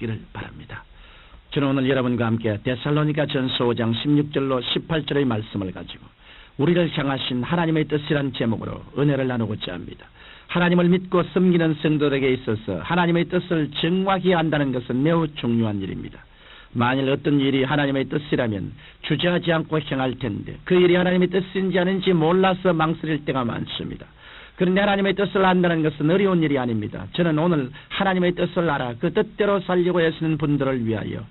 기도하시기를 바랍니다. 저는 오늘 여러분과 함께 데살로니가 전서 5장 16절로 18절의 말씀을 가지고 우리를 향하신 하나님의 뜻이란 제목으로 은혜를 나누고자 합니다. 하나님을 믿고 섬기는 성도들에게 있어서 하나님의 뜻을 정확히 안다는 것은 매우 중요한 일입니다. 만일 어떤 일이 하나님의 뜻이라면 주저하지 않고 행할 텐데 그 일이 하나님의 뜻인지 아닌지 몰라서 망설일 때가 많습니다. 그런데 하나님의 뜻을 안다는 것은 어려운 일이 아닙니다. 저는 오늘 하나님의 뜻을 알아 그 뜻대로 살려고 애쓰는 분들을 위하여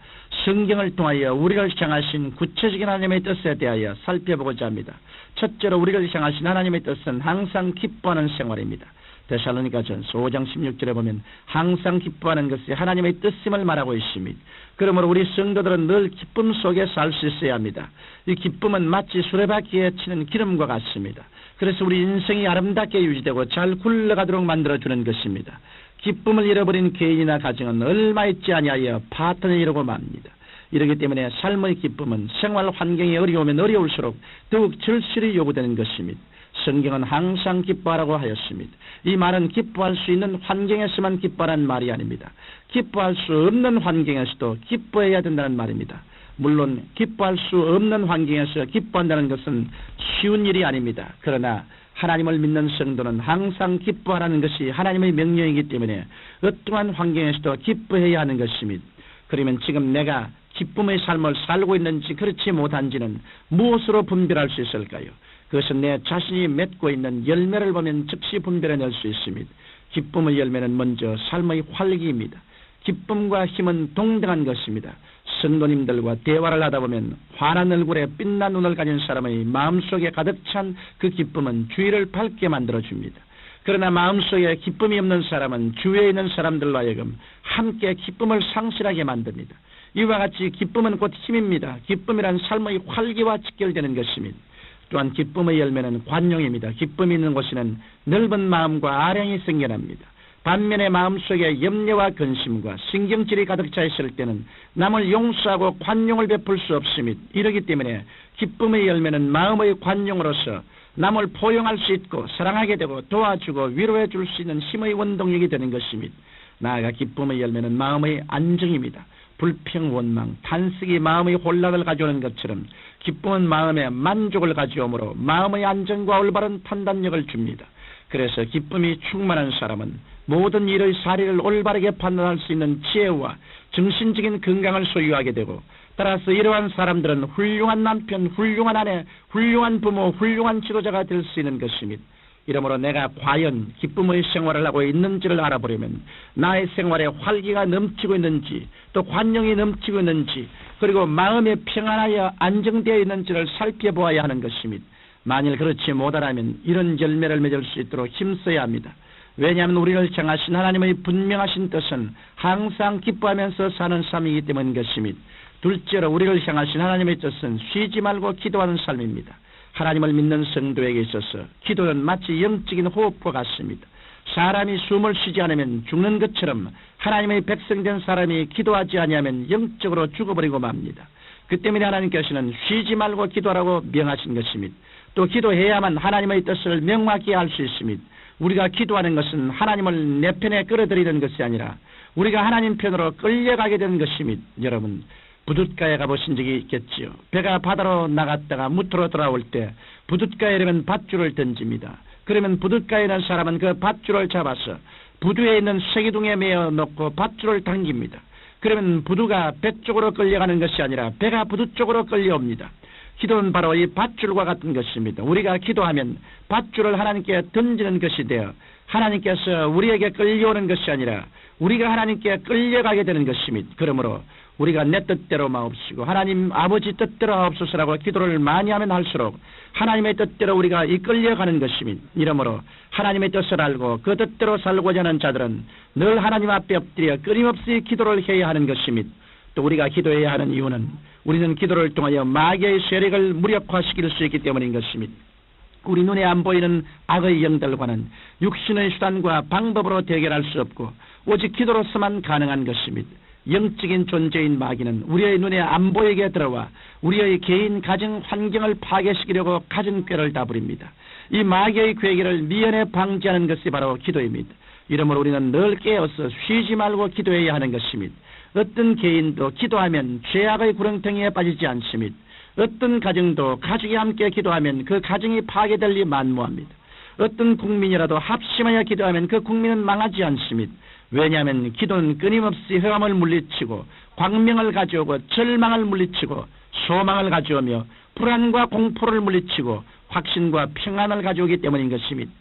성경을 통하여 우리를 향하신 구체적인 하나님의 뜻에 대하여 살펴보고자 합니다. 첫째로 우리를 향하신 하나님의 뜻은 항상 기뻐하는 생활입니다. 데살로니가 전서 5장 16절에 보면 항상 기뻐하는 것이 하나님의 뜻임을 말하고 있습니다. 그러므로 우리 성도들은 늘 기쁨 속에 살 수 있어야 합니다. 이 기쁨은 마치 수레바퀴에 치는 기름과 같습니다. 그래서 우리 인생이 아름답게 유지되고 잘 굴러가도록 만들어주는 것입니다. 기쁨을 잃어버린 개인이나 가정은 얼마 있지 아니하여 파탄을 이루고 맙니다. 이렇기 때문에 삶의 기쁨은 생활 환경이 어려우면 어려울수록 더욱 절실히 요구되는 것입니다. 성경은 항상 기뻐하라고 하였습니다. 이 말은 기뻐할 수 있는 환경에서만 기뻐하라는 말이 아닙니다. 기뻐할 수 없는 환경에서도 기뻐해야 된다는 말입니다. 물론 기뻐할 수 없는 환경에서 기뻐한다는 것은 쉬운 일이 아닙니다. 그러나 하나님을 믿는 성도는 항상 기뻐하라는 것이 하나님의 명령이기 때문에 어떠한 환경에서도 기뻐해야 하는 것입니다. 그러면 지금 내가 기쁨의 삶을 살고 있는지 그렇지 못한지는 무엇으로 분별할 수 있을까요? 그것은 내 자신이 맺고 있는 열매를 보면 즉시 분별해낼 수 있습니다. 기쁨의 열매는 먼저 삶의 활기입니다. 기쁨과 힘은 동등한 것입니다. 성도님들과 대화를 하다 보면 환한 얼굴에 빛난 눈을 가진 사람의 마음속에 가득 찬 그 기쁨은 주위를 밝게 만들어줍니다. 그러나 마음속에 기쁨이 없는 사람은 주위에 있는 사람들로 하여금 함께 기쁨을 상실하게 만듭니다. 이와 같이 기쁨은 곧 힘입니다. 기쁨이란 삶의 활기와 직결되는 것입니다. 또한 기쁨의 열매는 관용입니다. 기쁨이 있는 곳에는 넓은 마음과 아량이 생겨납니다. 반면에 마음속에 염려와 근심과 신경질이 가득 차 있을 때는 남을 용서하고 관용을 베풀 수 없습니다. 이러기 때문에 기쁨의 열매는 마음의 관용으로서 남을 포용할 수 있고 사랑하게 되고 도와주고 위로해 줄 수 있는 힘의 원동력이 되는 것입니다. 나아가 기쁨의 열매는 마음의 안정입니다. 불평, 원망, 탄식이 마음의 혼란을 가져오는 것처럼 기쁨은 마음의 만족을 가져오므로 마음의 안정과 올바른 판단력을 줍니다. 그래서 기쁨이 충만한 사람은 모든 일의 사리를 올바르게 판단할 수 있는 지혜와 정신적인 건강을 소유하게 되고 따라서 이러한 사람들은 훌륭한 남편, 훌륭한 아내, 훌륭한 부모, 훌륭한 지도자가 될 수 있는 것입니다. 이러므로 내가 과연 기쁨의 생활을 하고 있는지를 알아보려면 나의 생활에 활기가 넘치고 있는지 또 관용이 넘치고 있는지 그리고 마음이 평안하여 안정되어 있는지를 살펴보아야 하는 것입니다. 만일 그렇지 못하라면 이런 열매를 맺을 수 있도록 힘써야 합니다. 왜냐하면 우리를 향하신 하나님의 분명하신 뜻은 항상 기뻐하면서 사는 삶이기 때문인 것입니다. 둘째로 우리를 향하신 하나님의 뜻은 쉬지 말고 기도하는 삶입니다. 하나님을 믿는 성도에게 있어서 기도는 마치 영적인 호흡과 같습니다. 사람이 숨을 쉬지 않으면 죽는 것처럼 하나님의 백성된 사람이 기도하지 아니하면 영적으로 죽어버리고 맙니다. 그 때문에 하나님께서는 쉬지 말고 기도하라고 명하신 것입니다. 또 기도해야만 하나님의 뜻을 명확히 알 수 있습니다. 우리가 기도하는 것은 하나님을 내 편에 끌어들이는 것이 아니라 우리가 하나님 편으로 끌려가게 되는 것입니다. 여러분 부둣가에 가보신 적이 있겠지요. 배가 바다로 나갔다가 무트로 돌아올 때 부둣가에 이르면 밧줄을 던집니다. 그러면 부둣가에 있는 사람은 그 밧줄을 잡아서 부두에 있는 쇠기둥에 매어 놓고 밧줄을 당깁니다. 그러면 부두가 배 쪽으로 끌려가는 것이 아니라 배가 부두 쪽으로 끌려옵니다. 기도는 바로 이 밧줄과 같은 것입니다. 우리가 기도하면 밧줄을 하나님께 던지는 것이 되어 하나님께서 우리에게 끌려오는 것이 아니라 우리가 하나님께 끌려가게 되는 것입니다. 그러므로 우리가 내 뜻대로 마옵시고 하나님 아버지 뜻대로 하옵소서라고 기도를 많이 하면 할수록 하나님의 뜻대로 우리가 이끌려가는 것입니다. 이러므로 하나님의 뜻을 알고 그 뜻대로 살고자 하는 자들은 늘 하나님 앞에 엎드려 끊임없이 기도를 해야 하는 것입니다. 또 우리가 기도해야 하는 이유는 우리는 기도를 통하여 마귀의 세력을 무력화시킬 수 있기 때문인 것입니다. 우리 눈에 안 보이는 악의 영들과는 육신의 수단과 방법으로 대결할 수 없고 오직 기도로서만 가능한 것입니다. 영적인 존재인 마귀는 우리의 눈에 안 보이게 들어와 우리의 개인 가정 환경을 파괴시키려고 가진 꾀를 다 부립니다. 이 마귀의 괴계를 미연에 방지하는 것이 바로 기도입니다. 이러므로 우리는 늘 깨어서 쉬지 말고 기도해야 하는 것입니다. 어떤 개인도 기도하면 죄악의 구렁텅이에 빠지지 않습니다. 어떤 가정도 가족이 함께 기도하면 그 가정이 파괴될 리 만무합니다. 어떤 국민이라도 합심하여 기도하면 그 국민은 망하지 않습니다. 왜냐하면 기도는 끊임없이 흑암을 물리치고 광명을 가져오고 절망을 물리치고 소망을 가져오며 불안과 공포를 물리치고 확신과 평안을 가져오기 때문인 것입니다.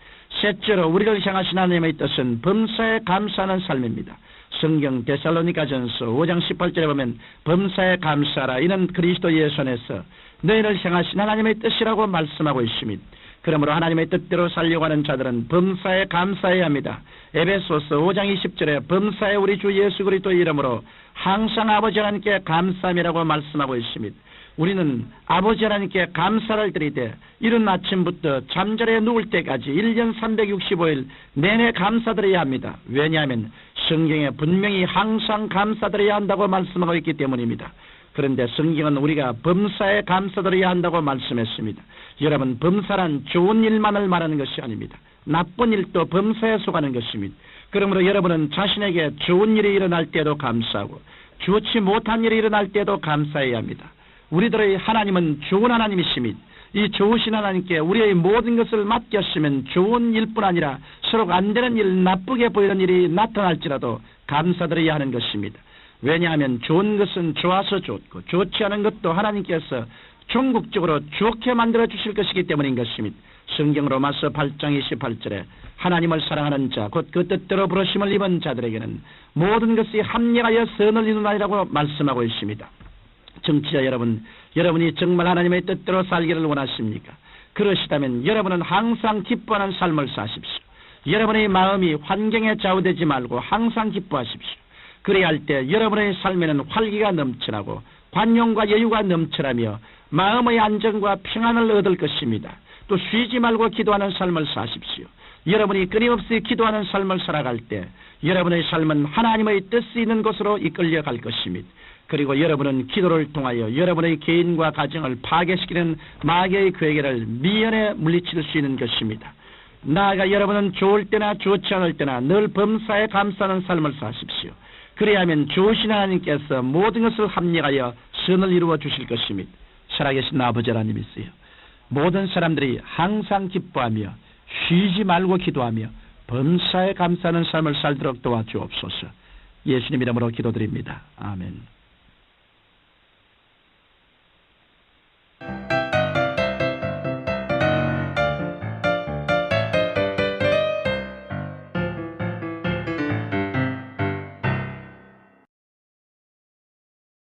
셋째로 우리를 향하신 하나님의 뜻은 범사에 감사하는 삶입니다. 성경 데살로니가전서 5장 18절에 보면 범사에 감사하라, 이는 그리스도 예수 안에서 너희를 향하신 하나님의 뜻이라고 말씀하고 있습니다. 그러므로 하나님의 뜻대로 살려고 하는 자들은 범사에 감사해야 합니다. 에베소서 5장 20절에 범사에 우리 주 예수 그리스도 이름으로 항상 아버지 하나님께 감사함이라고 말씀하고 있습니다. 우리는 아버지 하나님께 감사를 드리되 이른 아침부터 잠자리에 누울 때까지 1년 365일 내내 감사드려야 합니다. 왜냐하면 성경에 분명히 항상 감사드려야 한다고 말씀하고 있기 때문입니다. 그런데 성경은 우리가 범사에 감사드려야 한다고 말씀했습니다. 여러분, 범사란 좋은 일만을 말하는 것이 아닙니다. 나쁜 일도 범사에 속하는 것입니다. 그러므로 여러분은 자신에게 좋은 일이 일어날 때도 감사하고 좋지 못한 일이 일어날 때도 감사해야 합니다. 우리들의 하나님은 좋은 하나님이십니다. 이 좋으신 하나님께 우리의 모든 것을 맡겼으면 좋은 일뿐 아니라 서로 안 되는 일, 나쁘게 보이는 일이 나타날지라도 감사드려야 하는 것입니다. 왜냐하면 좋은 것은 좋아서 좋고 좋지 않은 것도 하나님께서 종국적으로 좋게 만들어 주실 것이기 때문인 것입니다. 성경 로마서 8장 28절에 하나님을 사랑하는 자, 곧 그 뜻대로 부르심을 입은 자들에게는 모든 것이 합력하여 선을 이루나이라고 말씀하고 있습니다. 청취자 여러분, 여러분이 정말 하나님의 뜻대로 살기를 원하십니까? 그러시다면 여러분은 항상 기뻐하는 삶을 사십시오. 여러분의 마음이 환경에 좌우되지 말고 항상 기뻐하십시오. 그래야 할 때 여러분의 삶에는 활기가 넘쳐나고 관용과 여유가 넘쳐나며 마음의 안정과 평안을 얻을 것입니다. 또 쉬지 말고 기도하는 삶을 사십시오. 여러분이 끊임없이 기도하는 삶을 살아갈 때 여러분의 삶은 하나님의 뜻이 있는 곳으로 이끌려 갈 것입니다. 그리고 여러분은 기도를 통하여 여러분의 개인과 가정을 파괴시키는 마귀의 괴계를 미연에 물리칠 수 있는 것입니다. 나아가 여러분은 좋을 때나 좋지 않을 때나 늘 범사에 감사하는 삶을 사십시오. 그래야 하면 좋으신 하나님께서 모든 것을 합력하여 선을 이루어 주실 것입니다. 살아계신 아버지 하나님이세요. 모든 사람들이 항상 기뻐하며 쉬지 말고 기도하며 범사에 감사하는 삶을 살도록 도와주옵소서. 예수님 이름으로 기도드립니다. 아멘.